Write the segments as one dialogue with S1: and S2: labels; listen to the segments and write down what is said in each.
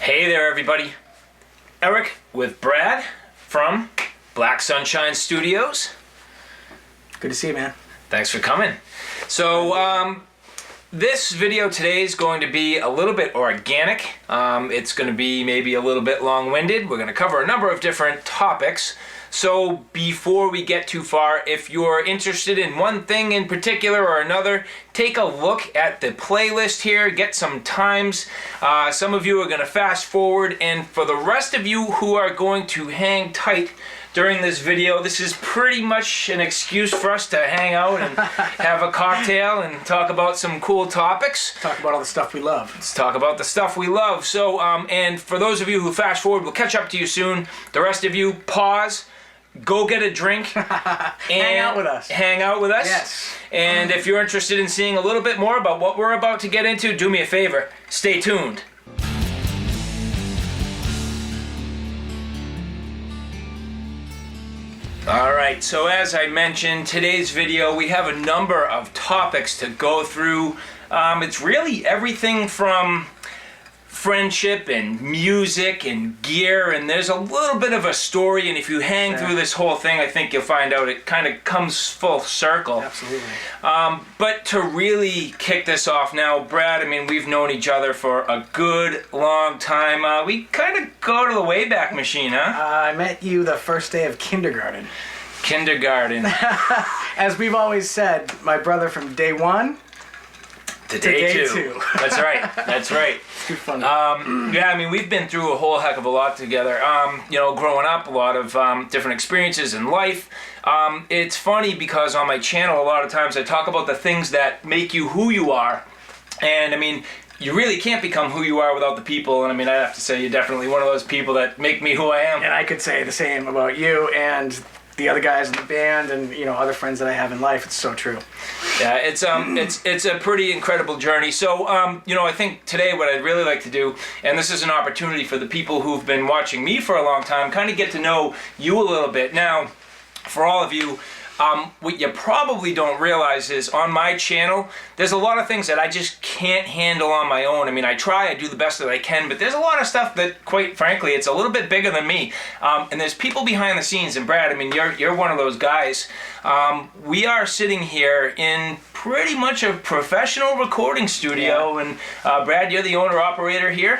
S1: Hey there, everybody. Eric with Brad from Black Sunshine Studios.
S2: Good to see you, man.
S1: Thanks for coming. So, this video today is going to be a little bit organic. It's going to be maybe a little bit long-winded. We're going to cover a number of different topics. So before we get too far, if you're interested in one thing in particular or another, take a look at the playlist here, get some times. Some of you are going to fast forward, and for the rest of you who are going to hang tight during this video, this is pretty much an excuse for us to hang out and have a cocktail and talk about some cool topics.
S2: Talk about all the stuff we love.
S1: Let's talk about the stuff we love. So, and for those of you who fast forward, we'll catch up to you soon. The rest of you, pause. Go get a drink and
S2: hang out with us.
S1: Hang out with us.
S2: Yes.
S1: And if you're interested in seeing a little bit more about what we're about to get into, do me a favor. Stay tuned. Alright, so as I mentioned, today's video, we have a number of topics to go through. It's really everything from friendship and music and gear, and there's a little bit of a story, and if you hang through this whole thing, I think you'll find out it kind of comes full circle.
S2: Absolutely.
S1: But to really kick this off now, Brad, I mean, we've known each other for a good long time. We kind of go to the Wayback Machine, huh?
S2: I met you the first day of kindergarten.
S1: Kindergarten.
S2: As we've always said, my brother from day one
S1: to day two. That's right. That's right.
S2: It's too funny.
S1: Yeah, I mean, we've been through a whole heck of a lot together. You know, growing up, a lot of different experiences in life. It's funny because on my channel, a lot of times I talk about the things that make you who you are. And I mean, you really can't become who you are without the people. And I mean, I have to say, you're definitely one of those people that make me who I am.
S2: And I could say the same about you and the other guys in the band and, you know, other friends that I have in life. It's so true.
S1: Yeah, it's a pretty incredible journey. So, you know, I think today what I'd really like to do, and this is an opportunity for the people who've been watching me for a long time, kind of get to know you a little bit. Now, for all of you, what you probably don't realize is on my channel, there's a lot of things that I just can't handle on my own. I mean, I try, I do the best that I can, but there's a lot of stuff that, quite frankly, it's a little bit bigger than me. And there's people behind the scenes, and Brad, I mean, you're one of those guys. We are sitting here in pretty much a professional recording studio, and Brad, you're the owner-operator here.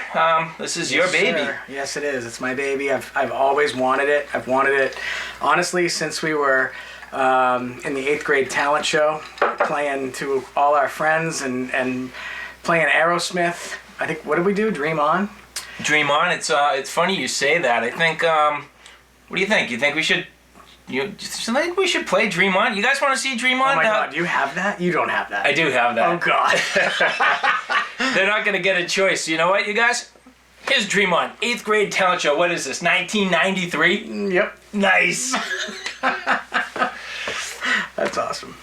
S1: This is your baby.
S2: Sir. Yes, it is. It's my baby. I've always wanted it. I've wanted it, honestly, since we were in the 8th grade talent show, playing to all our friends and playing Aerosmith. I think, what did we do? Dream On?
S1: Dream On. It's funny you say that. I think, what do you think? You think we should, think we should play Dream On? You guys want to see Dream On?
S2: Oh my God, do you have that? You don't have that.
S1: I do have that.
S2: Oh God.
S1: They're not going to get a choice. You know what, you guys? Here's Dream On. 8th grade talent show. What is this, 1993?
S2: Yep.
S1: Nice.
S2: That's awesome.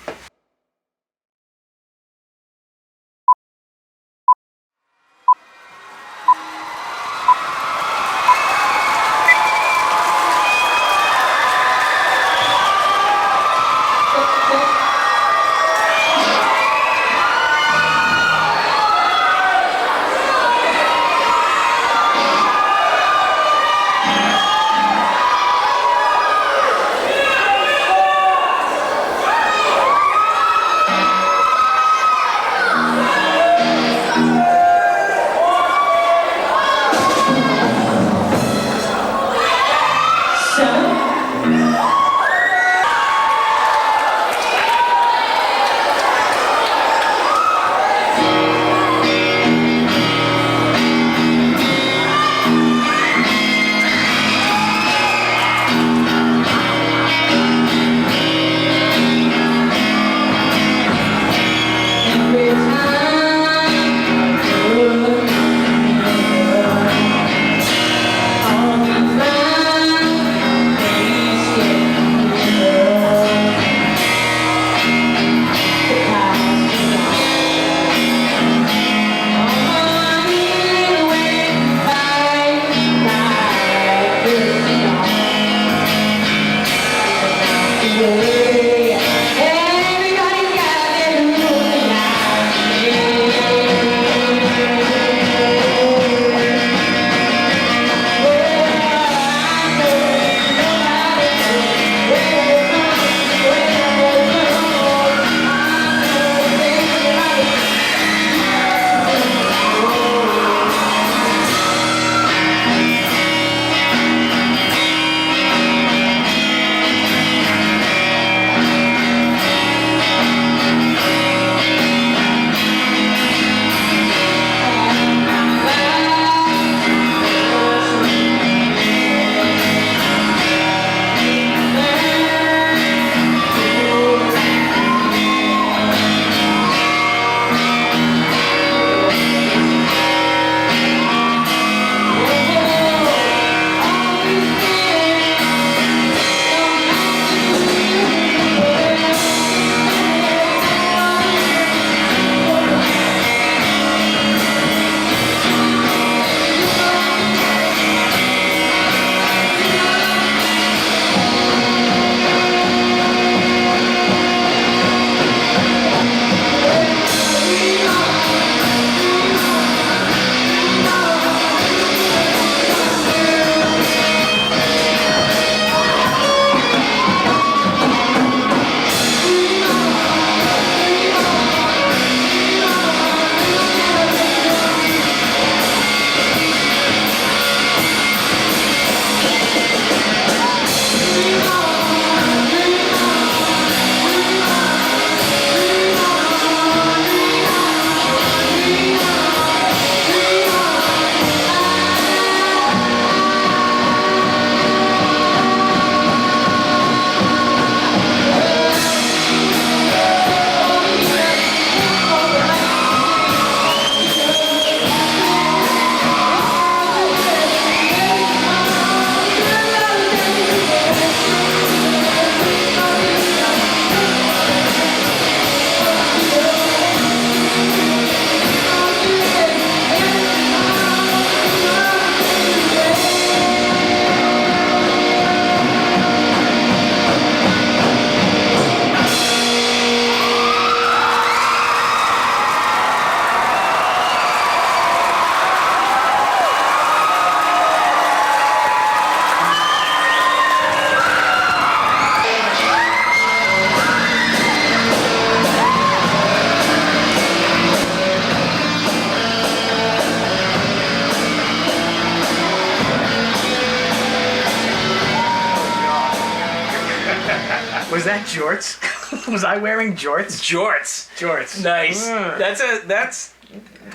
S2: Was that jorts? Was I wearing jorts?
S1: Jorts.
S2: Jorts.
S1: Nice. That's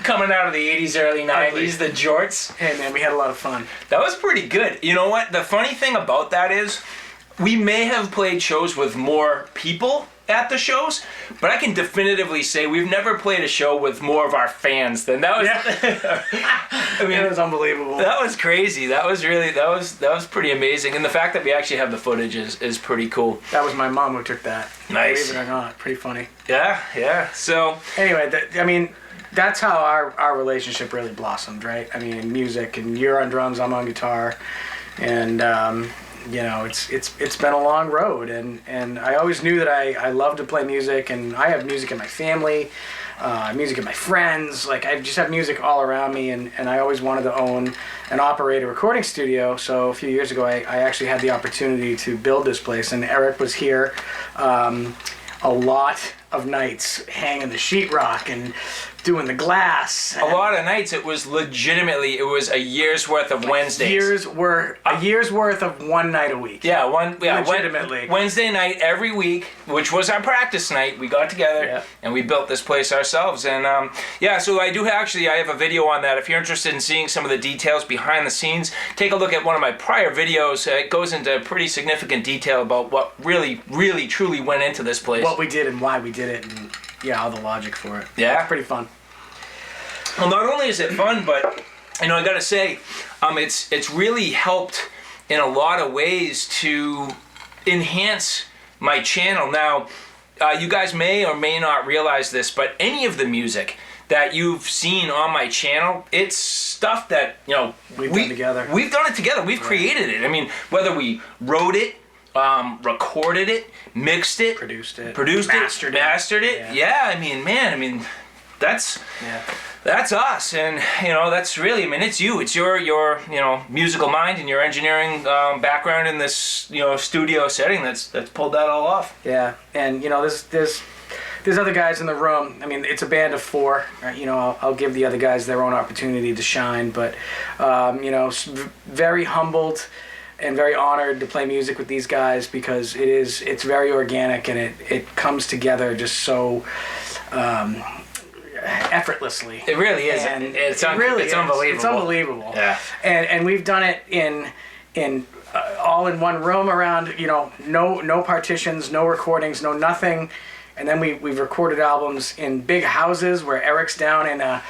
S1: coming out of the 80s, early 90s, the jorts.
S2: Hey man, we had a lot of fun.
S1: That was pretty good. You know what? The funny thing about that is we may have played shows with more people at the shows, but I can definitively say we've never played a show with more of our fans than that was.
S2: Yeah.
S1: I mean,
S2: it was unbelievable.
S1: That was crazy. That was pretty amazing. And the fact that we actually have the footage is pretty cool.
S2: That was my mom who took that.
S1: Nice.
S2: Believe it or not, pretty funny.
S1: Yeah. So
S2: anyway, I mean, that's how our relationship really blossomed, right? I mean, in music, and you're on drums, I'm on guitar, and you know, it's been a long road, and I always knew that I love to play music, and I have music in my family, music in my friends, like I just have music all around me, and I always wanted to own and operate a recording studio. So a few years ago, I actually had the opportunity to build this place, and Eric was here a lot of nights hanging the sheetrock and doing the glass.
S1: A lot of nights it was a year's worth of Wednesdays.
S2: A year's worth of one night a week.
S1: Legitimately. Wednesday night every week, which was our practice night. We got together and we built this place ourselves. And so I have a video on that. If you're interested in seeing some of the details behind the scenes, take a look at one of my prior videos. It goes into pretty significant detail about what really, really, truly went into this place.
S2: What we did and why we did it, and all the logic for it.
S1: Yeah.
S2: It's pretty fun.
S1: Well, not only is it fun, but I gotta say, it's really helped in a lot of ways to enhance my channel. Now, you guys may or may not realize this, but any of the music that you've seen on my channel, it's stuff that
S2: we've done together.
S1: We've done it together. We've created it. I mean, whether we wrote it, recorded it, mixed it,
S2: produced it,
S1: mastered it. Yeah, I mean, that's us, and that's really, it's you. It's your musical mind and your engineering background in this studio setting that's pulled that all off.
S2: Yeah, and there's other guys in the room. I mean, it's a band of four. I'll give the other guys their own opportunity to shine, but very humbled and very honored to play music with these guys, because it's very organic, and it comes together just so effortlessly.
S1: It really is.
S2: And
S1: it's
S2: unbelievable.
S1: It's unbelievable.
S2: Yeah. And we've done it in all in one room around, no partitions, no recordings, no nothing. And then we've recorded albums in big houses where Eric's down in a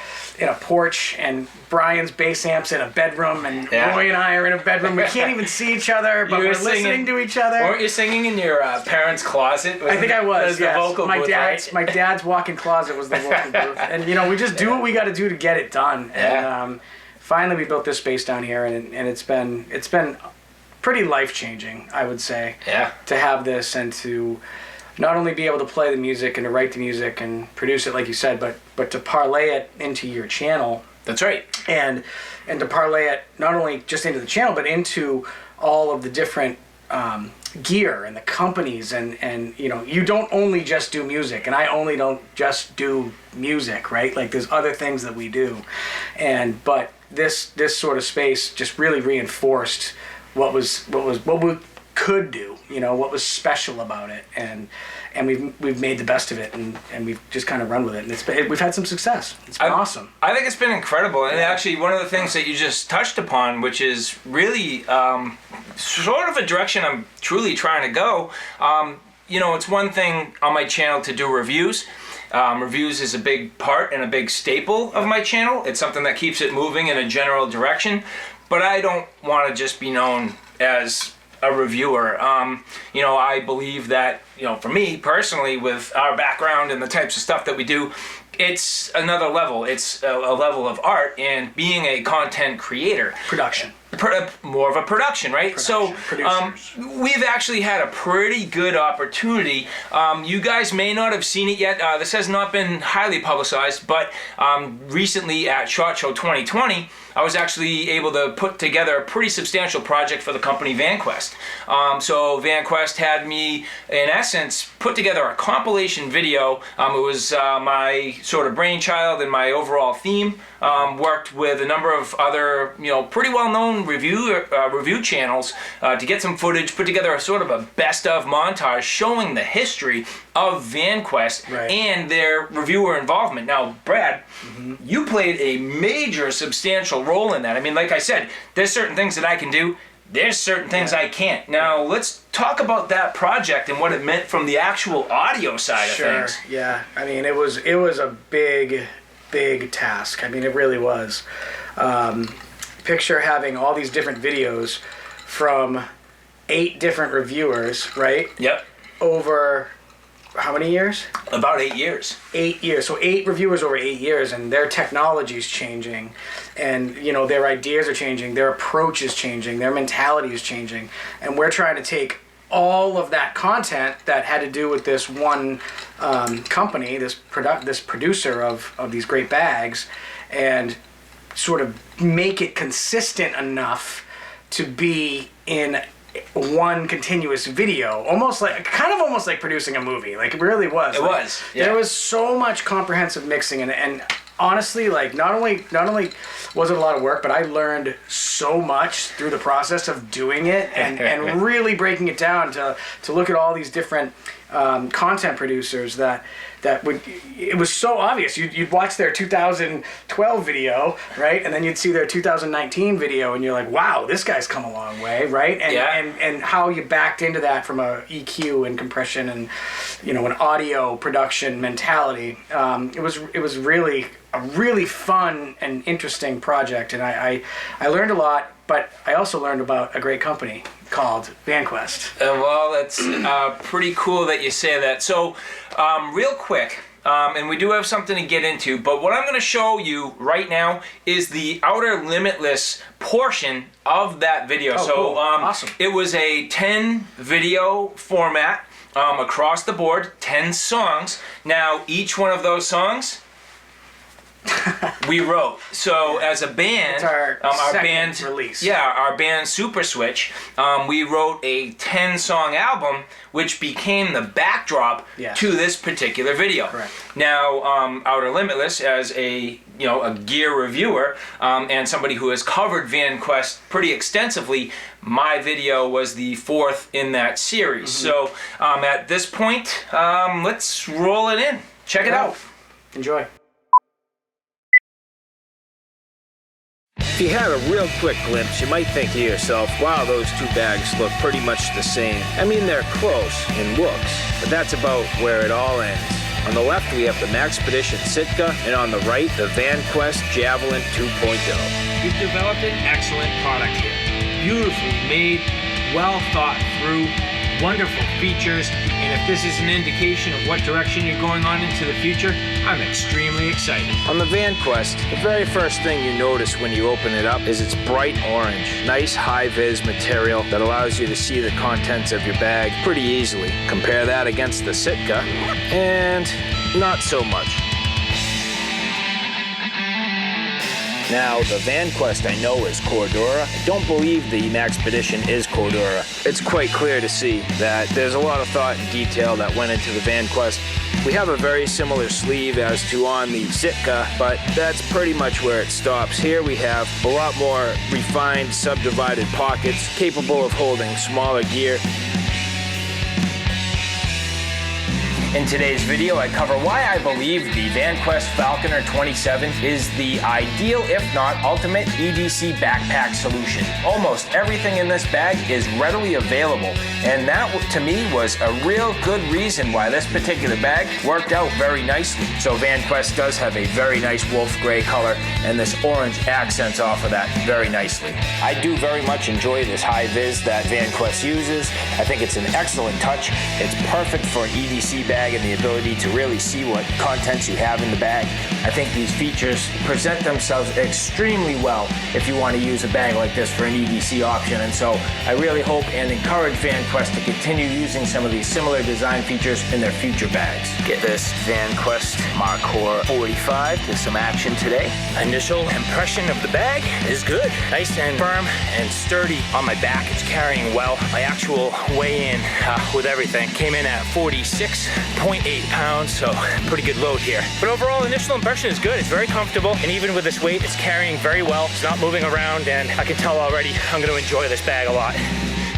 S2: porch, and Brian's bass amp's in a bedroom, and Roy and I are in a bedroom. We can't even see each other, but we're listening to each other.
S1: Weren't you singing in your parents' closet?
S2: I think I was.
S1: The vocal booth,
S2: my dad's walk-in closet was the vocal booth, and we just do what we got to do to get it done.
S1: Yeah.
S2: And finally, we built this space down here, and it's been pretty life-changing, I would say.
S1: Yeah.
S2: To have this, and to not only be able to play the music and to write the music and produce it, like you said, but to parlay it into your channel.
S1: That's right.
S2: And to parlay it not only just into the channel, but into all of the different gear and the companies, and you don't only just do music, and I only don't just do music, right? Like, there's other things that we do, but this sort of space just really reinforced what we could do, what was special about it, and we've made the best of it, and we've just kind of run with it, and we've had some success. It's been awesome.
S1: I think it's been incredible, and actually one of the things that you just touched upon, which is really sort of a direction I'm truly trying to go. It's one thing on my channel to do reviews. Reviews is a big part and a big staple of my channel. It's something that keeps it moving in a general direction, but I don't want to just be known as a reviewer. I believe that, for me personally, with our background and the types of stuff that we do, it's another level. It's a level of art, and being a content creator.
S2: Production.
S1: More of a production, right? So we've actually had a pretty good opportunity. You guys may not have seen it yet. This has not been highly publicized, but recently at SHOT Show 2020, I was actually able to put together a pretty substantial project for the company Vanquest. So Vanquest had me, in essence, put together a compilation video. It was my sort of brainchild and my overall theme. Worked with a number of other, pretty well-known review channels to get some footage, put together a sort of a best-of montage showing the history of Vanquest and their reviewer involvement. Now, Brad, you played a major, substantial role in that. I mean, like I said, there's certain things that I can do. There's certain things I can't. Now, let's talk about that project and what it meant from the actual audio side of things.
S2: Yeah. I mean, it was a big task. I mean, it really was. Picture having all these different videos from 8 different reviewers, right?
S1: Yep.
S2: Over how many years?
S1: About 8 years.
S2: 8 years. So 8 reviewers over 8 years, and their technology's changing, and their ideas are changing, their approach is changing, their mentality is changing, and we're trying to take all of that content that had to do with this one company, this producer of these great bags, and sort of make it consistent enough to be in one continuous video, almost like producing a movie. Like, it really was.
S1: It was. Yeah.
S2: There was so much comprehensive mixing, and honestly, like, not only was it a lot of work, but I learned so much through the process of doing it and really breaking it down to look at all these different content producers that it was so obvious. You'd watch their 2012 video, right? And then you'd see their 2019 video, and you're like, wow, this guy's come a long way, right? And how you backed into that from a EQ and compression and an audio production mentality. It was really a really fun and interesting project, and I learned a lot, but I also learned about a great company called Vanquest.
S1: Well, it's pretty cool that you say that. So, real quick, and we do have something to get into, but what I'm going to show you right now is the Outer Limitless portion of that video.
S2: Oh,
S1: so,
S2: cool. Awesome.
S1: It was a 10 video format across the board, 10 songs. Now, each one of those songs we wrote. So as a band,
S2: it's our
S1: band
S2: release.
S1: Yeah, our band Super Switch, we wrote a 10-song album which became the backdrop to this particular video.
S2: Correct.
S1: Now, Outer Limitless, as a gear reviewer and somebody who has covered Vanquest pretty extensively, my video was the 4th in that series. So at this point, let's roll it in. Check it out.
S2: Enjoy.
S3: If you had a real quick glimpse, you might think to yourself, wow, those 2 bags look pretty much the same. I mean, they're close in looks, but that's about where it all ends. On the left, we have the Maxpedition Sitka, and on the right, the Vanquest Javelin 2.0.
S1: We've developed an excellent product here. Beautifully made, well thought through, wonderful features, and if this is an indication of what direction you're going on into the future, I'm extremely excited.
S3: On the Vanquest, the very first thing you notice when you open it up is its bright orange. Nice high-vis material that allows you to see the contents of your bag pretty easily. Compare that against the Sitka, and not so much. Now, the Vanquest I know is Cordura. I don't believe the Maxpedition is Cordura. It's quite clear to see that there's a lot of thought and detail that went into the Vanquest. We have a very similar sleeve as to on the Sitka, but that's pretty much where it stops. Here we have a lot more refined, subdivided pockets, capable of holding smaller gear.
S1: In today's video, I cover why I believe the Vanquest Falconer 27 is the ideal, if not ultimate, EDC backpack solution. Almost everything in this bag is readily available, and that, to me, was a real good reason why this particular bag worked out very nicely. So Vanquest does have a very nice wolf gray color, and this orange accents off of that very nicely. I do very much enjoy this high vis that Vanquest uses. I think it's an excellent touch. It's perfect for an EDC bag.
S3: bag and the ability to really see what contents you have in the bag. I think these features present themselves extremely well if you want to use a bag like this for an EDC option, and so I really hope and encourage Vanquest to continue using some of these similar design features in their future bags. Get this Vanquest Marcor 45 to some action today. Initial impression of the bag is good. Nice and firm and sturdy on my back. It's carrying well. My actual weigh-in with everything came in at 46.8 pounds, so pretty good load here. But overall, initial impression is good. It's very comfortable, and even with this weight, it's carrying very well. It's not moving around, and I can tell already I'm going to enjoy this bag a lot.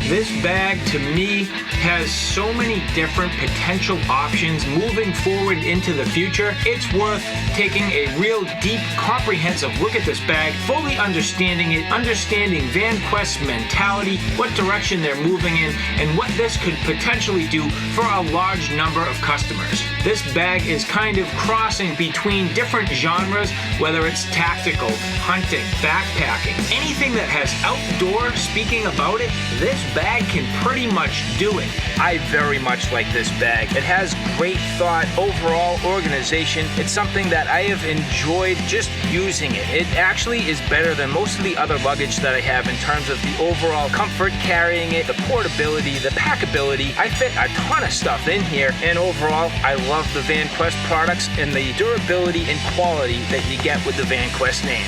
S1: This bag, to me, has so many different potential options moving forward into the future. It's worth taking a real deep, comprehensive look at this bag, fully understanding it, understanding Vanquest's mentality, what direction they're moving in, and what this could potentially do for a large number of customers. This bag is kind of crossing between different genres, whether it's tactical, hunting, backpacking, anything that has outdoor speaking about it, this bag can pretty much do it.
S3: I very much like this bag. It has great thought, overall organization. It's something that I have enjoyed just using it. It actually is better than most of the other luggage that I have in terms of the overall comfort carrying it, the portability, the packability. I fit a ton of stuff in here, and overall, I love the Vanquest products and the durability and quality that you get with the Vanquest name.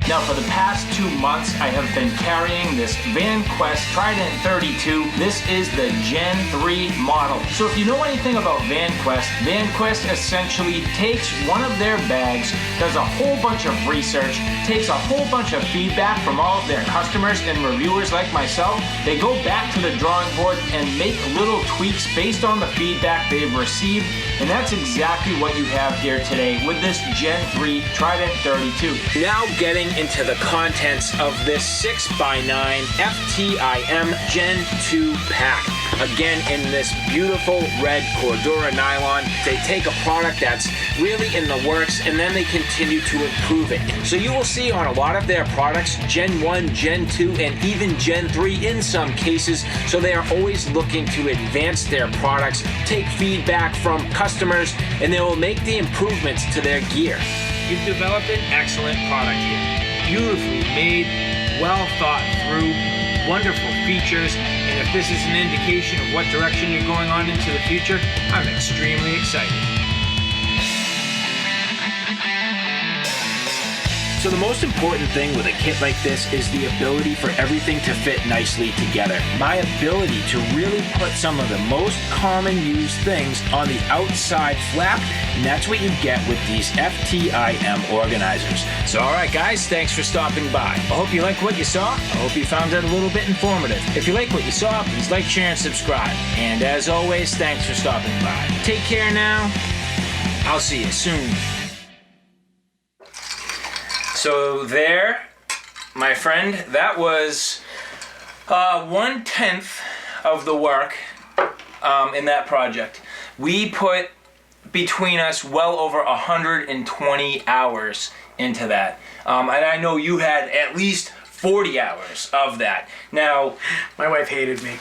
S1: Now, for the past 2 months, I have been carrying this Vanquest Trident 32. This is the Gen 3 model. So if you know anything about Vanquest, Vanquest essentially takes one of their bags, does a whole bunch of research, takes a whole bunch of feedback from all of their customers and reviewers like myself. They go back to the drawing board and make little tweaks based on the feedback they've received, and that's exactly what you have here today with this Gen 3 Trident 32.
S3: Now getting into the contents of this 6x9 FTIM Gen 2 pack. Again, in this beautiful red Cordura nylon. They take a product that's really in the works and then they continue to improve it. So you will see on a lot of their products, Gen 1, Gen 2, and even Gen 3 in some cases. So they are always looking to advance their products, take feedback from customers, and they will make the improvements to their gear.
S1: You've developed an excellent product here. Beautifully made, well thought through, wonderful features, and if this is an indication of what direction you're going on into the future, I'm extremely excited.
S3: So the most important thing with a kit like this is the ability for everything to fit nicely together. My ability to really put some of the most common used things on the outside flap, and that's what you get with these FTIM organizers. So alright guys, thanks for stopping by. I hope you like what you saw. I hope you found it a little bit informative. If you like what you saw, please like, share, and subscribe. And as always, thanks for stopping by. Take care now. I'll see you soon. So there, my friend, that was 1/10 of the work in that project. We put between us well over 120 hours into that. And I know you had at least 40 hours of that. Now,
S2: My wife hated me.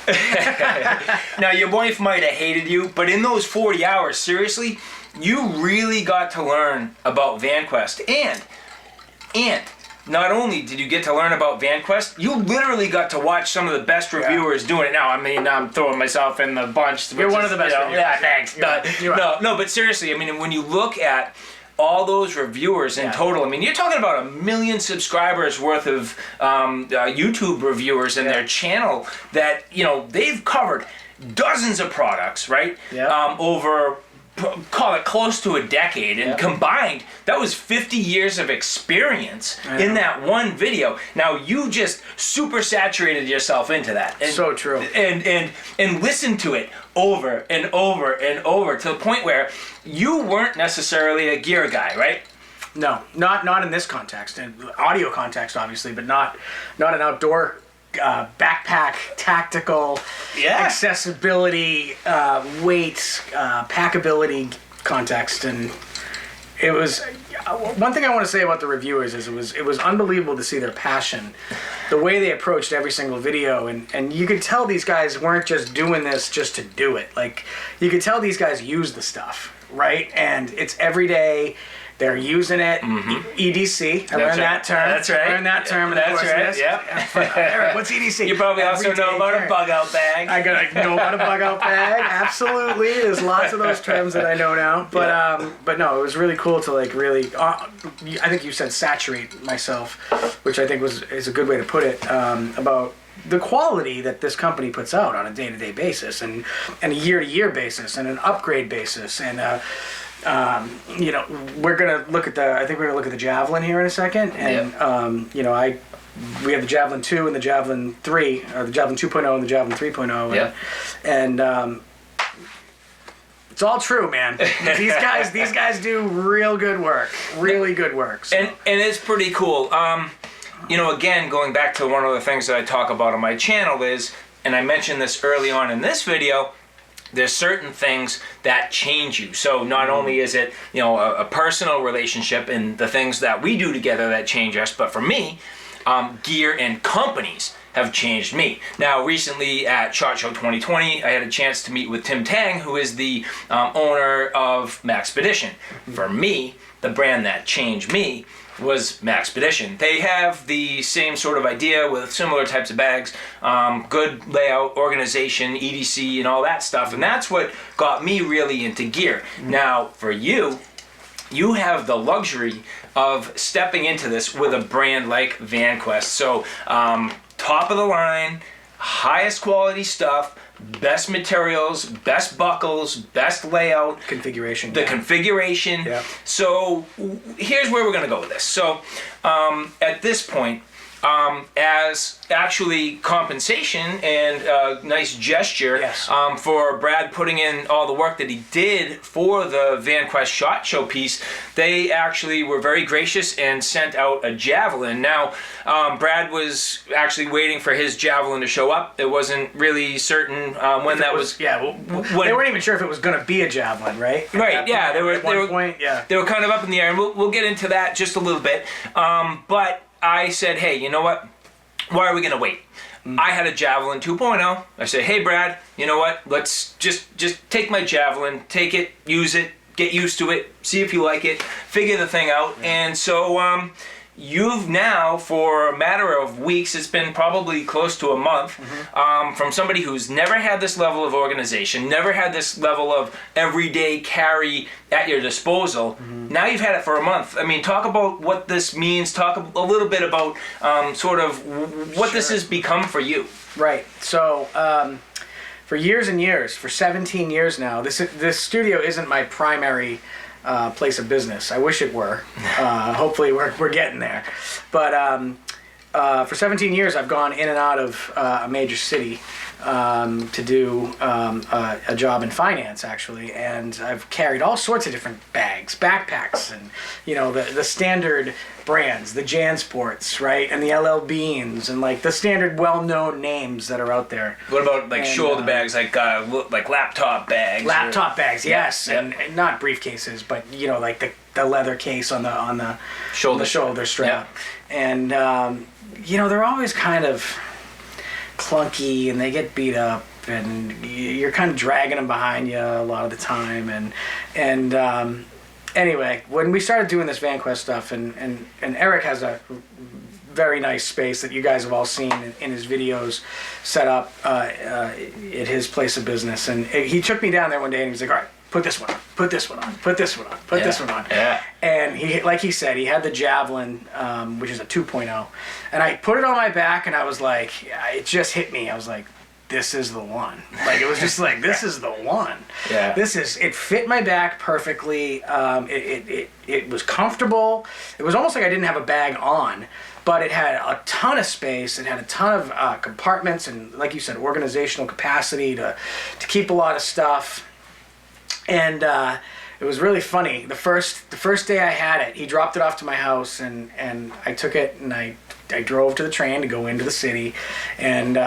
S1: now your wife might have hated you, but in those 40 hours, seriously, you really got to learn about Vanquest. And not only did you get to learn about Vanquest, you literally got to watch some of the best reviewers doing it. Now, I mean, I'm throwing myself in the bunch.
S2: You're one of the best reviewers.
S1: Yeah, thanks. No, but seriously, I mean, when you look at all those reviewers in total, I mean, you're talking about 1 million subscribers worth of YouTube reviewers in their channel that, you know, they've covered dozens of products, right?
S2: Yeah.
S1: Over, call it close to a decade, and combined, that was 50 years of experience in that one video. Now, you just super saturated yourself into that. And,
S2: so true.
S1: And listened to it over and over and over to the point where you weren't necessarily a gear guy, right?
S2: No, not in this context, in audio context, obviously, but not an outdoor backpack, tactical, accessibility, weight, packability context. And it was one thing I want to say about the reviewers is it was unbelievable to see their passion the way they approached every single video, and you could tell these guys weren't just doing this just to do it. Like, you could tell these guys use the stuff, right? And it's every day. They're using it. EDC. I learned that term.
S1: That's right.
S2: I learned that term in the course of this.
S1: Yep.
S2: Eric, what's EDC?
S1: You probably also know about a bug out bag.
S2: I gotta know about a bug out bag. Absolutely. There's lots of those terms that I know now. But no, it was really cool to like really. I think you said saturate myself, which I think is a good way to put it about the quality that this company puts out on a day-to-day basis and a year-to-year basis and an upgrade basis and. You know, we're gonna look at I think we're gonna look at the Javelin here in a second, and you know, we have the Javelin 2 and the Javelin 3, or the Javelin 2.0 and the Javelin 3.0, and it's all true, man. These guys do real good work, really good work. So.
S1: And it's pretty cool. You know, again, going back to one of the things that I talk about on my channel is, and I mentioned this early on in this video. There's certain things that change you. So not only is it, you know, a personal relationship and the things that we do together that change us, but for me, gear and companies have changed me. Now, recently at SHOT Show 2020, I had a chance to meet with Tim Tang, who is the owner of Maxpedition. For me, the brand that changed me was Maxpedition. They have the same sort of idea with similar types of bags, good layout, organization, EDC, and all that stuff, and that's what got me really into gear. Now, for you have the luxury of stepping into this with a brand like Vanquest. So, top of the line, highest quality stuff, best materials, best buckles, best layout.
S2: Configuration.
S1: The configuration.
S2: Yeah.
S1: So here's where we're going to go with this. So at this point, as actually compensation and a nice gesture for Brad putting in all the work that he did for the Vanquest SHOT Show piece, they actually were very gracious and sent out a Javelin. Now, Brad was actually waiting for his Javelin to show up. It wasn't really certain when that was.
S2: Yeah, they weren't even sure if it was going to be a Javelin, right?
S1: Right. Yeah, they were.
S2: At one point, yeah.
S1: They were kind of up in the air, and we'll get into that just a little bit. But I said, hey, you know what? Why are we going to wait? I had a Javelin 2.0. I said, hey, Brad, you know what? Let's just take my Javelin, take it, use it, get used to it, see if you like it, figure the thing out. And so you've now, for a matter of weeks, it's been probably close to a month, from somebody who's never had this level of organization, never had this level of everyday carry at your disposal. Now you've had it for a month. I mean, talk about what this means. Talk a little bit about sort of what this has become for you.
S2: Right. So for years and years, for 17 years now, this studio isn't my primary place of business. I wish it were. Hopefully we're getting there. But for 17 years, I've gone in and out of a major city to do a job in finance, actually, and I've carried all sorts of different bags, backpacks, and you know the standard brands, the Jansports, right, and the LL Beans, and like the standard well-known names that are out there.
S1: What about like shoulder bags, like laptop bags?
S2: Laptop bags, yes, and not briefcases, but you know, like the leather case on the shoulder strap, and you know, they're always kind of clunky and they get beat up and you're kind of dragging them behind you a lot of the time, and anyway, when we started doing this Vanquest stuff, and Eric has a very nice space that you guys have all seen in his videos set up at his place of business, and he took me down there one day and he was like, all right, put this one on, put this one on, put this one on, put this one on.
S1: Yeah.
S2: And he, like he said, he had the Javelin, which is a 2.0. And I put it on my back and I was like, it just hit me. I was like, this is the one. Like, it was just like, this is the one.
S1: Yeah.
S2: It fit my back perfectly. It was comfortable. It was almost like I didn't have a bag on, but it had a ton of space. It had a ton of compartments and, like you said, organizational capacity to keep a lot of stuff. And it was really funny. The first day I had it, he dropped it off to my house, and I took it and I drove to the train to go into the city, and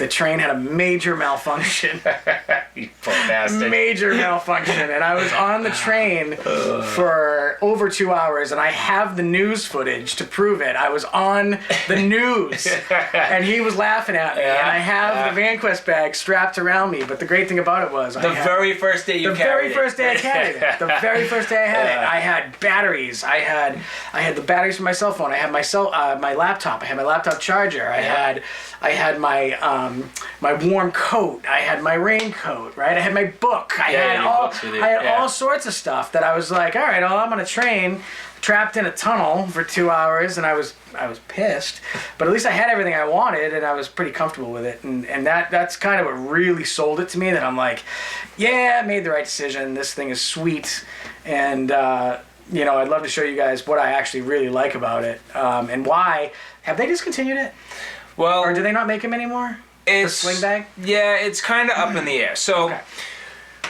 S2: the train had a major malfunction.
S1: You poor bastard.
S2: Major malfunction, and I was on the train for over 2 hours, and I have the news footage to prove it. I was on the news, and he was laughing at me, and I have the Vanquest bag strapped around me. But the great thing about it was
S1: The very first day you carried it.
S2: The very first day I carried it. The very first day I had it. I had batteries. I had the batteries for my cell phone. I had my laptop. I had my laptop charger. I had my my warm coat. I had my raincoat. Right. I had my book. I had all sorts of stuff that I was like, all right, well, I'm on a train, trapped in a tunnel for 2 hours, and I was pissed, but at least I had everything I wanted, and I was pretty comfortable with it, and that's kind of what really sold it to me. That I'm like, yeah, I made the right decision. This thing is sweet, and you know, I'd love to show you guys what I actually really like about it, and why. Have they discontinued it?
S1: Well,
S2: or do they not make them anymore? The sling bag?
S1: Yeah, it's kind of up in the air. So
S2: Okay.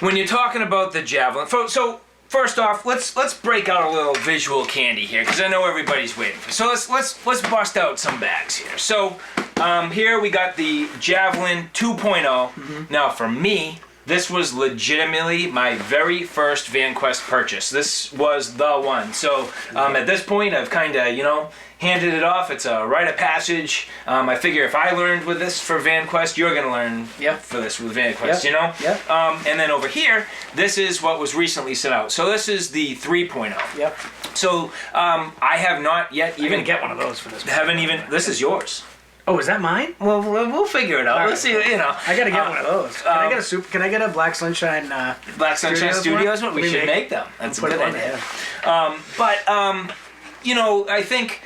S1: when you're talking about the Javelin, so first off, let's break out a little visual candy here, because I know everybody's waiting for. So let's bust out some bags here. So here we got the Javelin 2.0. Now for me, this was legitimately my very first Vanquest purchase. This was the one. So at this point, I've kind of, you know, handed it off. It's a rite of passage. I figure if I learned with this for Vanquest, you're going to learn for this with Vanquest, you know?
S2: Yep.
S1: And then over here, this is what was recently sent out. So this is the 3.0.
S2: Yep.
S1: So I have not yet even...
S2: I'm going to get one of those for this.
S1: Haven't even... This is yours.
S2: Oh, is that mine?
S1: Well, we'll figure it out.
S2: All
S1: Let's
S2: right.
S1: see, you know.
S2: I gotta get one of those. Can I get a Black Sunshine?
S1: Black Sunshine Studios one? We should make them. That's a good idea. You know, I think,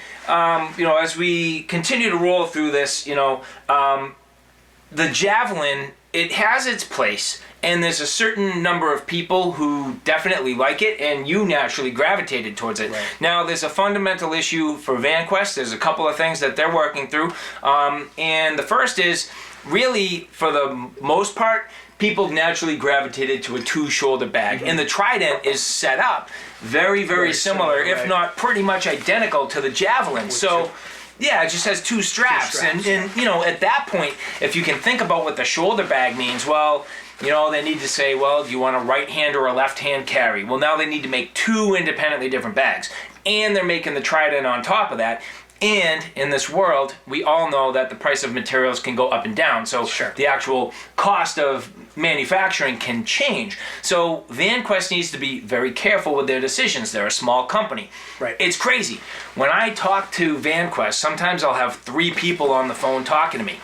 S1: you know, as we continue to roll through this, you know, the Javelin, it has its place, and there's a certain number of people who definitely like it, and you naturally gravitated towards it.
S2: Right.
S1: Now, there's a fundamental issue for Vanquest. There's a couple of things that they're working through, and the first is, really, for the most part, people naturally gravitated to a two-shoulder bag, and the Trident is set up very similar, if
S2: right.
S1: not pretty much identical to the Javelin. So, yeah, it just has two straps, and you know, at that point, if you can think about what the shoulder bag means, well, you know, they need to say, well, do you want a right hand or a left hand carry? Well, now they need to make two independently different bags, and they're making the Trident on top of that. And in this world, we all know that the price of materials can go up and down. So the actual cost of manufacturing can change. So Vanquest needs to be very careful with their decisions. They're a small company.
S2: Right.
S1: It's crazy. When I talk to Vanquest, sometimes I'll have 3 people on the phone talking to me.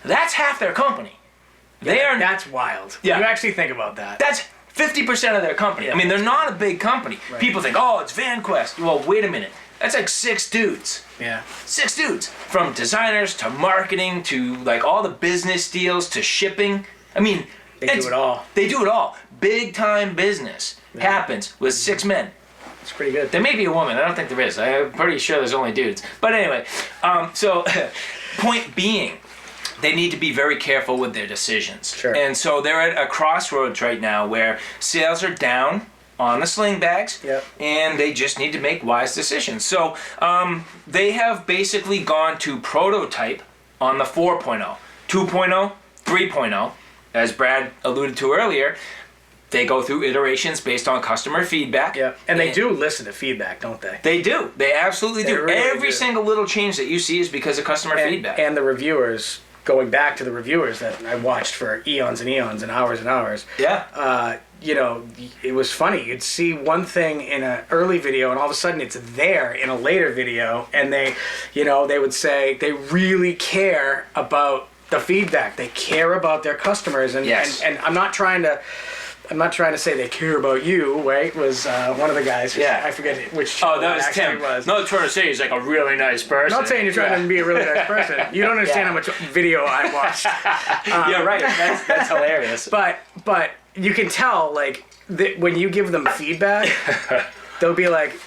S1: That's half their company.
S2: That's wild.
S1: Yeah.
S2: You actually think about that.
S1: That's 50% of their company. I mean, they're not a big company.
S2: Right.
S1: People think, oh, it's Vanquest. Well, wait a minute. That's like 6 dudes.
S2: Yeah.
S1: 6 dudes. From designers to marketing to like all the business deals to shipping. I mean,
S2: They do it all.
S1: They do it all. Big time business happens with 6 men.
S2: It's pretty good.
S1: There may be a woman. I don't think there is. I'm pretty sure there's only dudes. But anyway, so point being, they need to be very careful with their decisions.
S2: Sure.
S1: And so they're at a crossroads right now where sales are down on the sling bags, and they just need to make wise decisions. So they have basically gone to prototype on the 4.0, 2.0, 3.0. As Brad alluded to earlier, they go through iterations based on customer feedback.
S2: Yeah, and they do listen to feedback, don't they?
S1: They do. They absolutely do.
S2: Really
S1: Every
S2: do.
S1: single little change that you see is because of customer feedback.
S2: And the reviewers, going back to the reviewers that I watched for eons and eons and hours,
S1: yeah.
S2: you know, it was funny. You'd see one thing in an early video, and all of a sudden it's there in a later video, and they, you know, they would say they really care about the feedback. They care about their customers, and and I'm not trying to say they care about you, right? Was one of the guys.
S1: Yeah.
S2: I forget which.
S1: Oh, that was
S2: actually
S1: Tim. Not trying to say he's like a really nice person.
S2: I'm not saying you're trying to be a really nice person. You don't understand how much video I watched.
S1: Yeah, right. That's hilarious.
S2: But you can tell, like, when you give them feedback, they'll be like,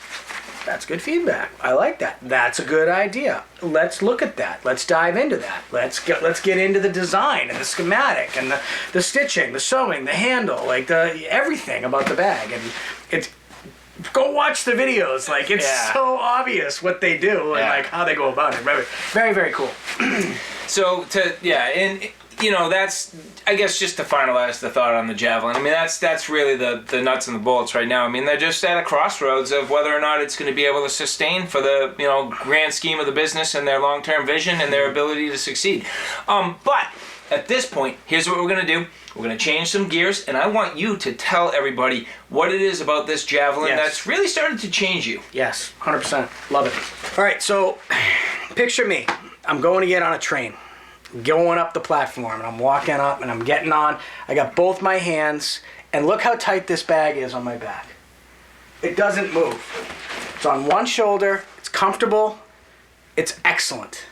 S2: that's good feedback. I like that. That's a good idea. Let's look at that. Let's dive into that. Let's get into the design and the schematic and the stitching, the sewing, the handle, like everything about the bag. And it's go watch the videos. Like, it's so obvious what they do and like how they go about it. Very, very cool.
S1: So and you know, that's, I guess, just to finalize the thought on the Javelin. I mean, that's really the nuts and the bolts right now. I mean, they're just at a crossroads of whether or not it's going to be able to sustain for the, you know, grand scheme of the business and their long-term vision and their ability to succeed. But at this point, here's what we're going to do. We're going to change some gears, and I want you to tell everybody what it is about this Javelin that's really started to change you.
S2: Yes, 100%. Love it. All right, so picture me. I'm going to get on a train, going up the platform, and I'm walking up, and I'm getting on. I got both my hands, and look how tight this bag is on my back. It doesn't move. It's on one shoulder. It's comfortable. It's excellent.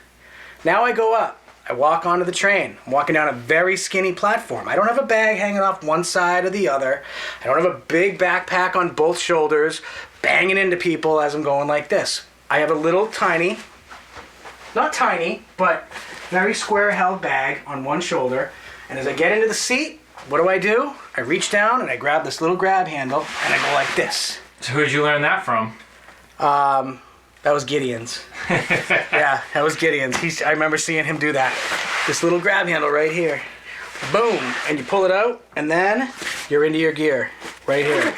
S2: Now I go up. I walk onto the train. I'm walking down a very skinny platform. I don't have a bag hanging off one side or the other. I don't have a big backpack on both shoulders, banging into people as I'm going like this. I have a little tiny, not tiny, but very square held bag on one shoulder. And as I get into the seat, what do? I reach down and I grab this little grab handle and I go like this.
S1: So who'd you learn that from?
S2: That was Gideon's. Yeah, that was Gideon's. I remember seeing him do that. This little grab handle right here. Boom, and you pull it out, and then you're into your gear right here.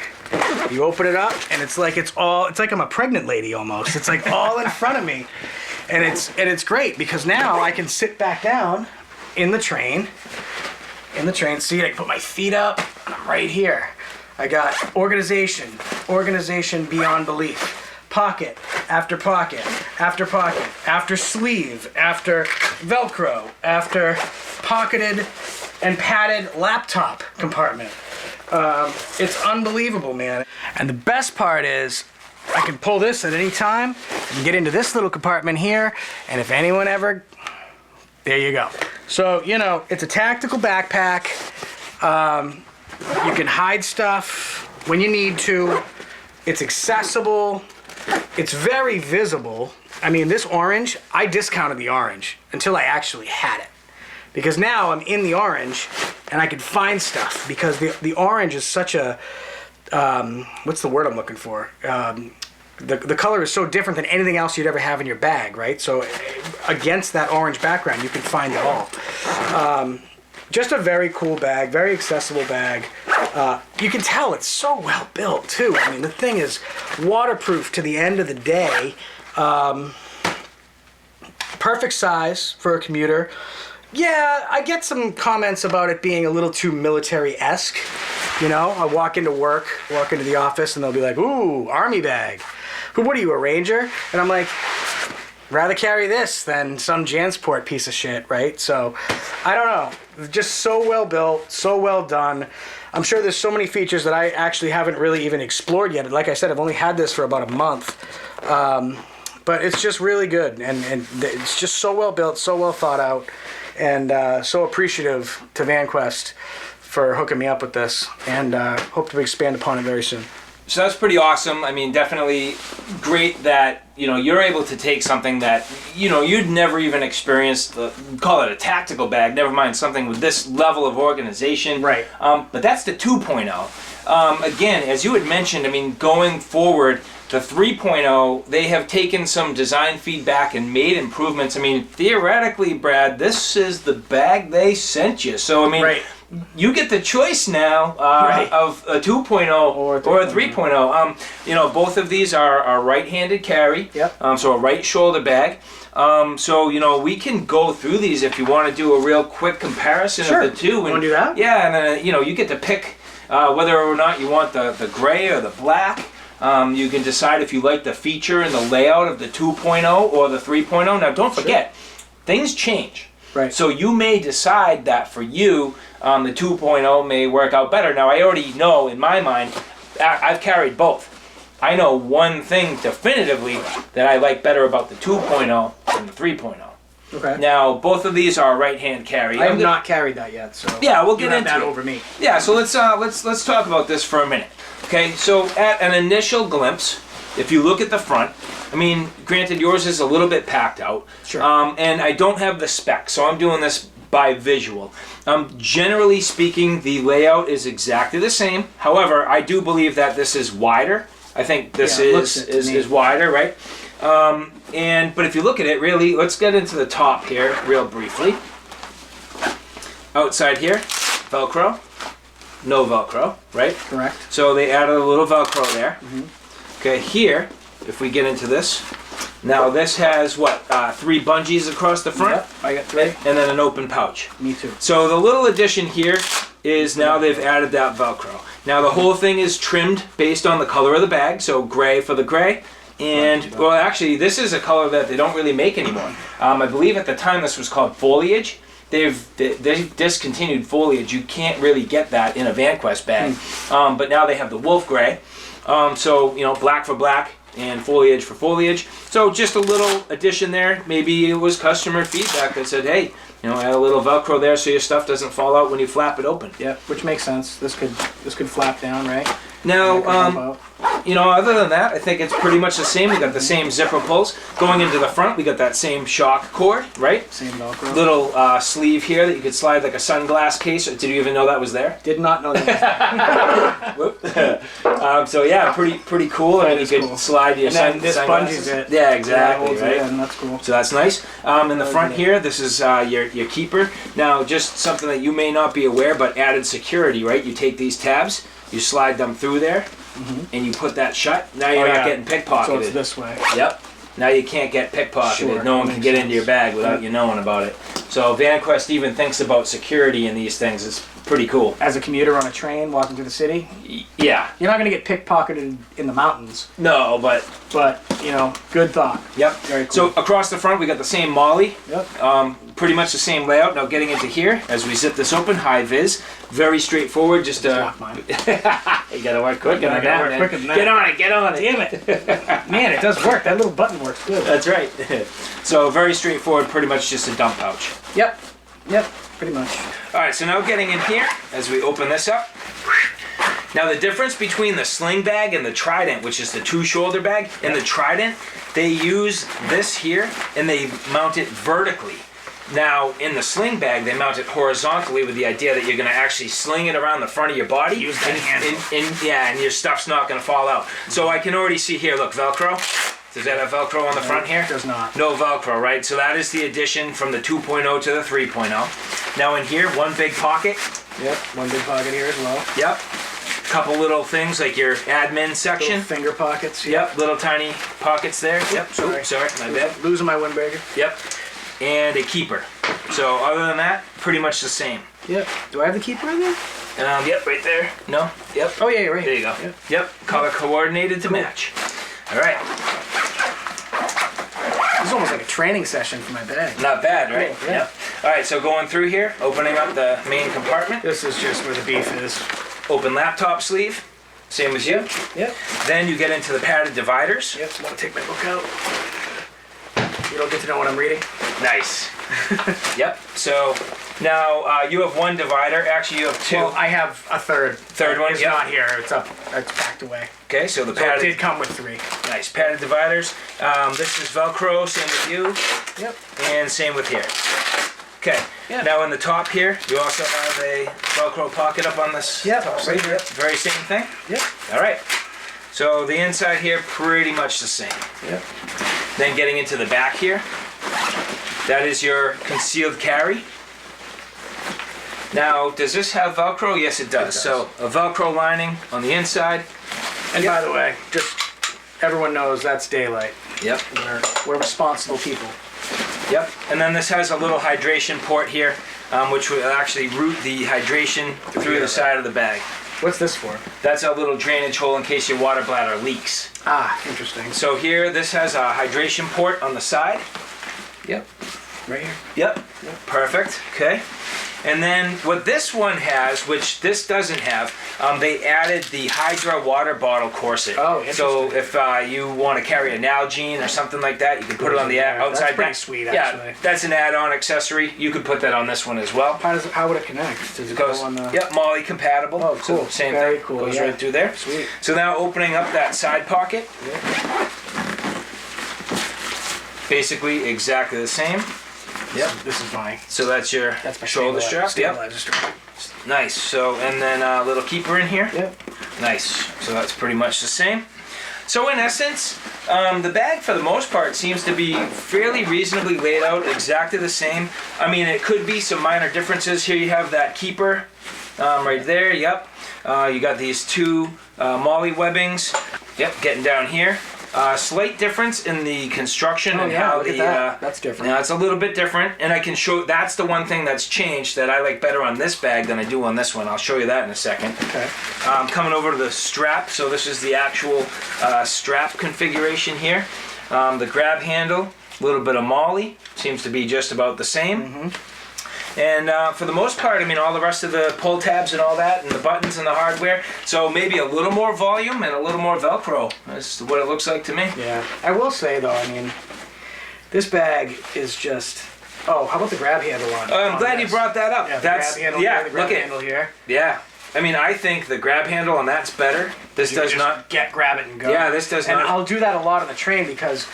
S2: You open it up, and it's like I'm a pregnant lady almost. It's like all in front of me, and it's great because now I can sit back down in the train seat. I can put my feet up, and I'm right here. I got organization beyond belief. Pocket after pocket after pocket after sleeve after Velcro after pocketed and padded laptop compartment. It's unbelievable, man. And the best part is I can pull this at any time and get into this little compartment here, and if anyone ever, there you go. So, you know, it's a tactical backpack. You can hide stuff when you need to. It's accessible. It's very visible. I mean, this orange, I discounted the orange until I actually had it. Because now I'm in the orange and I can find stuff because the orange is such a, what's the word I'm looking for? The color is so different than anything else you'd ever have in your bag, right? So against that orange background, you can find it all. Just a very cool bag, very accessible bag. You can tell it's so well built too. I mean, the thing is waterproof to the end of the day. Perfect size for a commuter. Yeah, I get some comments about it being a little too military-esque. You know, I walk into work, walk into the office, and they'll be like, ooh, army bag. What are you, a ranger? And I'm like, rather carry this than some Jansport piece of shit, right? So, I don't know. Just so well built, so well done. I'm sure there's so many features that I actually haven't really even explored yet. Like I said, I've only had this for about a month. But it's just really good. And it's just so well built, so well thought out. And so appreciative to Vanquest for hooking me up with this. And hope to expand upon it very soon.
S1: So that's pretty awesome. I mean, definitely great that, you know, you're able to take something that, you know, you'd never even experienced, call it a tactical bag, never mind something with this level of organization.
S2: Right.
S1: But that's the 2.0. Again, as you had mentioned, I mean, going forward, the 3.0, they have taken some design feedback and made improvements. I mean, theoretically, Brad, this is the bag they sent you. So, I mean,
S2: right.
S1: You get the choice now of a 2.0 or a 3.0. You know, both of these are right-handed carry.
S2: Yep.
S1: So a right shoulder bag. So, you know, we can go through these if you want to do a real quick comparison of the two.
S2: And, want to do that?
S1: Yeah, and then, you know, you get to pick whether or not you want the gray or the black. You can decide if you like the feature and the layout of the 2.0 or the 3.0. Now, don't forget, things change.
S2: Right.
S1: So you may decide that for you, the 2.0 may work out better. Now, I already know in my mind, I've carried both. I know one thing definitively that I like better about the 2.0 than the 3.0.
S2: Okay.
S1: Now, both of these are right-hand carry.
S2: I have not carried that yet, so
S1: yeah, we'll get into
S2: that
S1: it.
S2: over me.
S1: Yeah, so let's talk about this for a minute. Okay, so at an initial glimpse, if you look at the front, I mean, granted, yours is a little bit packed out.
S2: Sure.
S1: And I don't have the specs, so I'm doing this by visual. Generally speaking, the layout is exactly the same. However, I do believe that this is wider. I think this is wider, right? But if you look at it, really, let's get into the top here real briefly. outside here, Velcro, no Velcro, right?
S2: Correct.
S1: So they added a little Velcro there. Okay, here, if we get into this, now this has what, 3 bungees across the front?
S2: Yep, I got 3.
S1: And then an open pouch.
S2: Me too.
S1: So the little addition here is now they've added that Velcro. Now the whole thing is trimmed based on the color of the bag, so gray for the gray. And, well, actually, this is a color that they don't really make anymore. I believe at the time this was called foliage. They've discontinued foliage. You can't really get that in a Vanquest bag. But now they have the wolf gray. So, you know, black for black and foliage for foliage. So just a little addition there. Maybe it was customer feedback that said, hey, you know, add a little Velcro there so your stuff doesn't fall out when you flap it open.
S2: Yeah, which makes sense. This could flap down, right?
S1: Now, you know, other than that, I think it's pretty much the same. We got the same zipper pulls. Going into the front, we got that same shock cord, right?
S2: Same Velcro.
S1: Little sleeve here that you could slide like a sunglass case. Did you even know that was there?
S2: Did not know that.
S1: Whoop. So yeah, pretty cool. I mean, you could
S2: cool.
S1: slide your
S2: And then this
S1: sunglasses.
S2: bungees it.
S1: Yeah, exactly.
S2: holds it
S1: Right.
S2: in, that's cool.
S1: So that's nice. In the front here, this is your keeper. Now, just something that you may not be aware, but added security, right? You take these tabs, you slide them through there, and you put that shut. Now you're not getting pickpocketed.
S2: So it's this way.
S1: Yep. Now you can't get pickpocketed.
S2: Sure,
S1: No one
S2: that
S1: can
S2: makes
S1: get
S2: sense.
S1: into your bag without you knowing about it. So Vanquest even thinks about security in these things. It's pretty cool.
S2: As a commuter on a train walking through the city,
S1: Yeah.
S2: you're not going to get pickpocketed in the mountains,
S1: No, but
S2: but, you know, good thought.
S1: yep.
S2: Very cool.
S1: So across the front we got the same molly.
S2: Yep.
S1: Pretty much the same layout. Now getting into here, as we zip this open, high vis, very straightforward. Just
S2: Lock mine.
S1: you gotta work quick on
S2: I
S1: that.
S2: gotta work
S1: Man.
S2: quicker than that.
S1: Get on it. Get on it.
S2: Damn it. Man, it does work. That little button works good.
S1: That's right. So very straightforward. Pretty much just a dump pouch.
S2: Yep. Yep. Pretty much.
S1: All right, so now getting in here, as we open this up. Now the difference between the sling bag and the Trident, which is the 2-shoulder bag, and the Trident, they use this here and they mount it vertically. Now in the sling bag, they mount it horizontally with the idea that you're gonna actually sling it around the front of your body.
S2: Use that handle.
S1: Yeah, and your stuff's not gonna fall out. So I can already see here, look, Velcro. Does that have Velcro on the front here?
S2: It does not.
S1: No Velcro, right? So that is the addition from the 2.0 to the 3.0. Now in here, one big pocket.
S2: Yep. One big pocket here as well.
S1: Yep. Couple little things like your admin section.
S2: Little finger pockets.
S1: Yep. Little tiny pockets there. Yep.
S2: Sorry.
S1: Oops, sorry, my bad.
S2: Losing my windbreaker.
S1: Yep. And a keeper. So other than that, pretty much the same.
S2: Yep. Do I have the keeper in there?
S1: Yep, right there. No. Yep.
S2: Oh yeah, you're right.
S1: There you go.
S2: Yep.
S1: Yep. Color coordinated to match. All right.
S2: This is almost like a training session for my bag.
S1: Not bad, right?
S2: Cool, yeah.
S1: Yep. All right. So going through here, opening up the main compartment.
S2: This is just where the beef is.
S1: Open laptop sleeve. Same as you.
S2: Yep.
S1: Then you get into the padded dividers.
S2: Yep. I'm gonna take my book out. You don't get to know what I'm reading.
S1: Nice. Yep. So now you have one divider. Actually, you have 2.
S2: Well, I have a third.
S1: Third one?
S2: It's
S1: Yep.
S2: not here. It's up. It's packed away.
S1: Okay. So the
S2: So it
S1: padded.
S2: did come with 3.
S1: Nice padded dividers. This is Velcro. Same with you,
S2: Yep.
S1: and same with here. Okay.
S2: Yeah.
S1: Now in the top here, you also have a Velcro pocket up on this
S2: Yep,
S1: top
S2: right
S1: sleeve.
S2: here.
S1: Very same thing.
S2: Yep.
S1: All right. So the inside here, pretty much the same.
S2: Yep.
S1: Then getting into the back here, that is your concealed carry. Now, does this have Velcro? Yes, it does. So a Velcro lining on the inside.
S2: And by the way, just everyone knows that's daylight.
S1: Yep.
S2: We're responsible people.
S1: Yep. And then this has a little hydration port here, which will actually route the hydration through the side of the bag.
S2: What's this for?
S1: That's a little drainage hole in case your water bladder leaks.
S2: Ah, interesting.
S1: So here, this has a hydration port on the side.
S2: Yep. Right here.
S1: Yep. Perfect. Okay. And then what this one has, which this doesn't have, they added the Hydra water bottle corset.
S2: Oh,
S1: So
S2: interesting.
S1: if you want to carry a Nalgene or something like that, you can put it on the outside.
S2: That's pretty sweet, actually.
S1: Yeah, that's an add-on accessory. You could put that on this one as well.
S2: How would it connect? Does it go
S1: Goes,
S2: on the?
S1: yep, Molly compatible.
S2: Oh,
S1: So
S2: cool.
S1: same
S2: Very
S1: thing.
S2: cool,
S1: Goes
S2: yeah.
S1: right through there.
S2: Sweet.
S1: So now opening up that side pocket,
S2: Yep.
S1: basically exactly the same. Yep.
S2: This is my.
S1: So that's your
S2: That's my
S1: shoulder strap. Yep.
S2: stabilizer strap.
S1: Nice. So and then a little keeper in here.
S2: Yep.
S1: Nice. So that's pretty much the same. So in essence, the bag for the most part seems to be fairly reasonably laid out, exactly the same. I mean, it could be some minor differences. Here you have that keeper right there, yep. You got these two molly webbings, yep, getting down here. Slight difference in the construction and how the
S2: that's different.
S1: Now it's a little bit different, and I can show. That's the one thing that's changed that I like better on this bag than I do on this one. I'll show you that in a second.
S2: Okay.
S1: Coming over to the strap. So this is the actual strap configuration here. The grab handle, a little bit of molly, seems to be just about the same.
S2: Mm-hmm.
S1: And for the most part, I mean, all the rest of the pull tabs and all that, and the buttons and the hardware. So maybe a little more volume and a little more Velcro. That's what it looks like to me.
S2: Yeah. I will say though, I mean, this bag is just. Oh, how about the grab handle on?
S1: I'm glad you brought that up.
S2: Yeah,
S1: That's
S2: the grab handle,
S1: yeah.
S2: the grab
S1: Look
S2: handle
S1: at
S2: here.
S1: yeah. I mean, I think the grab handle on that's better. This
S2: You
S1: does
S2: just
S1: not.
S2: grab it and go.
S1: Yeah, this does
S2: And
S1: not.
S2: I'll do that a lot on the train because,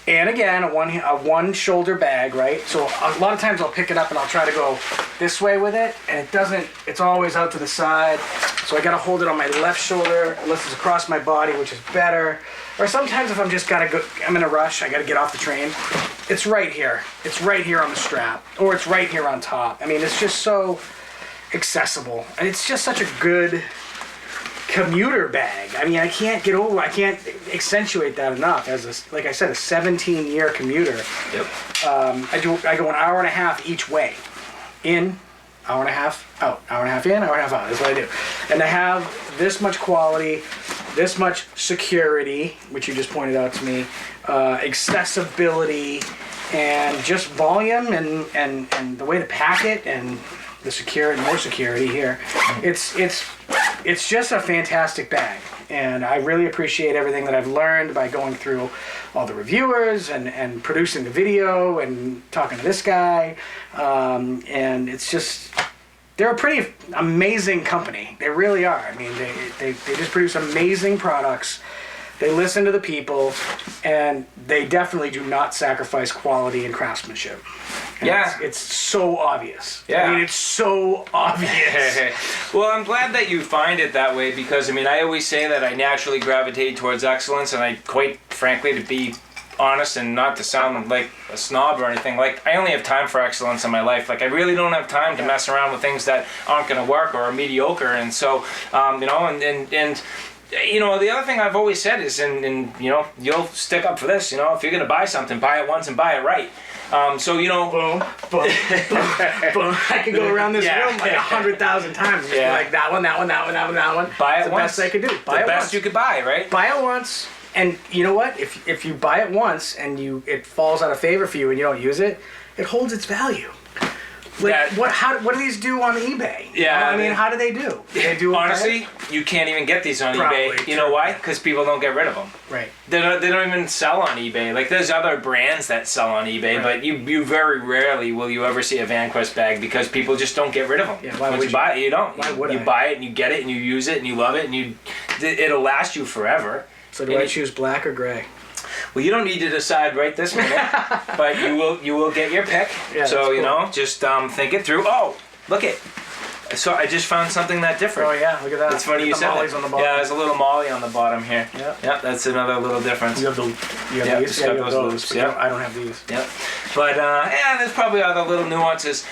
S2: and again, a one shoulder bag, right? So a lot of times I'll pick it up and I'll try to go this way with it, and it doesn't. It's always out to the side. So I gotta hold it on my left shoulder unless it's across my body, which is better. Or sometimes if I'm just gotta go, I'm in a rush, I gotta get off the train. It's right here. It's right here on the strap, or it's right here on top. I mean, it's just so accessible, and it's just such a good commuter bag. I mean, I can't accentuate that enough. As like I said, a 17-year commuter.
S1: Yep.
S2: I go an hour and a half each way, in, hour and a half out, hour and a half in, hour and a half out. That's what I do. And to have this much quality, this much security, which you just pointed out to me, accessibility, and just volume, and the way to pack it, and the security, more security here. It's just a fantastic bag, and I really appreciate everything that I've learned by going through all the reviewers and producing the video and talking to this guy, and it's just, they're a pretty amazing company. They really are. I mean, they just produce amazing products. They listen to the people, and they definitely do not sacrifice quality and craftsmanship. And
S1: Yeah.
S2: it's so obvious.
S1: Yeah.
S2: I mean, it's so obvious.
S1: Well, I'm glad that you find it that way because, I mean, I always say that I naturally gravitate towards excellence, and I, quite frankly, to be honest and not to sound like a snob or anything, like, I only have time for excellence in my life. Like, I really don't have time to mess around with things that aren't going to work or are mediocre, and so, you know, and you know, the other thing I've always said is, and you know, you'll stick up for this, you know, if you're going to buy something, buy it once and buy it right. So, you know,
S2: Boom, boom, boom, boom. I could go around this room like 100,000 times. Just be like that one, that one, that one, that one, that one.
S1: buy it
S2: It's the
S1: once.
S2: best I could do. Buy
S1: the
S2: it
S1: best
S2: once.
S1: you could buy, right?
S2: Buy it once, and you know what? If you buy it once and it falls out of favor for you and you don't use it, it holds its value. Like,
S1: Yeah.
S2: what do these do on eBay?
S1: Yeah,
S2: I mean, how do they do? They do okay?
S1: Honestly, you can't even get these on
S2: Probably,
S1: eBay. You know why? Because people don't get rid of them.
S2: Right.
S1: They don't even sell on eBay. Like, there's other brands that sell on eBay, but you very rarely will you ever see a Vanquest bag because people just don't get rid of them.
S2: Yeah, why
S1: Once
S2: would
S1: you buy it, you don't.
S2: Why would
S1: you
S2: I?
S1: buy it and you get it and you use it and you love it and it'll last you forever.
S2: So do
S1: And
S2: I choose black or gray?
S1: Well, you don't need to decide right this minute, but you will get your pick.
S2: Yeah,
S1: so
S2: that's
S1: you
S2: cool.
S1: know, just think it through. Oh, look it. So I just found something that different.
S2: Oh yeah, look at that.
S1: It's funny you
S2: the
S1: said
S2: mollies
S1: that.
S2: on the bottom.
S1: Yeah, there's a little molly on the bottom here.
S2: Yeah.
S1: Yep, that's another little difference.
S2: You have
S1: Yeah,
S2: these?
S1: just
S2: Yeah,
S1: got
S2: you have
S1: those loops,
S2: but
S1: yeah.
S2: I don't have these.
S1: Yep. But yeah, there's probably other little nuances.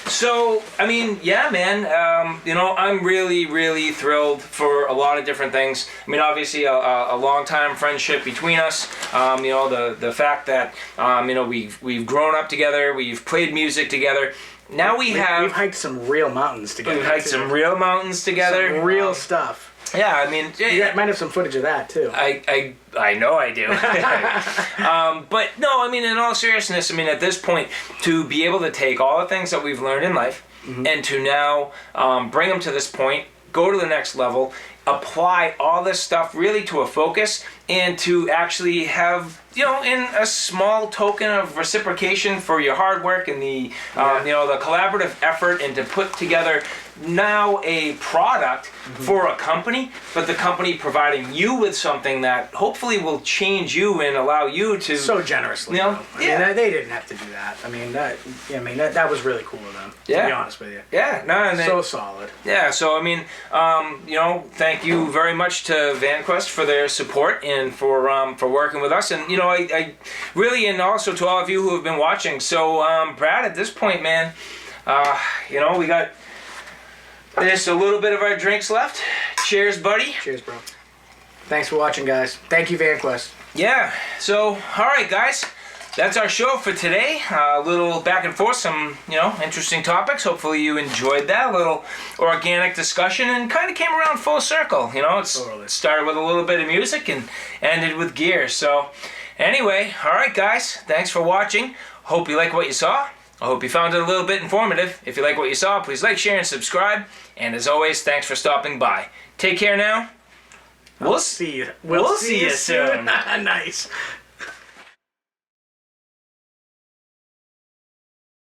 S1: So I mean, yeah, man. You know, I'm really, really thrilled for a lot of different things. I mean, obviously a long time friendship between us. You know, the fact that you know we've grown up together, we've played music together. Now we've
S2: hiked some real mountains together.
S1: We've hiked
S2: too.
S1: some real mountains together.
S2: Some real stuff.
S1: Yeah, I mean,
S2: You might have some footage of that too.
S1: I know I do. But no, I mean, in all seriousness, I mean, at this point, to be able to take all the things that we've learned in life and to now bring them to this point, go to the next level, apply all this stuff really to a focus and to actually have you know, in a small token of reciprocation for your hard work and the, you know, the collaborative effort and to put together now a product for a company, but the company providing you with something that hopefully will change you and allow you to
S2: So generously.
S1: You know,
S2: I mean, they didn't have to do that. I mean, that was really cool of them.
S1: Yeah.
S2: To be honest with you.
S1: Yeah, no, and
S2: So solid.
S1: yeah, so I mean, you know, thank you very much to Vanquest for their support and for working with us, and you know, I really, and also to all of you who have been watching. So, Brad, at this point, man, you know, we got just a little bit of our drinks left. Cheers, buddy.
S2: Cheers, bro. Thanks for watching, guys. Thank you, Vanquest.
S1: Yeah. So, all right, guys. That's our show for today. A little back and forth, some, you know, interesting topics. Hopefully you enjoyed that. A little organic discussion and kind of came around full circle. You know, it started with a little bit of music and ended with gear. So anyway, all right, guys. Thanks for watching. Hope you like what you saw. I hope you found it a little bit informative. If you like what you saw, please like, share, and subscribe. And as always, thanks for stopping by. Take care now.
S2: We'll see you.
S1: We'll see you soon.
S2: Nice.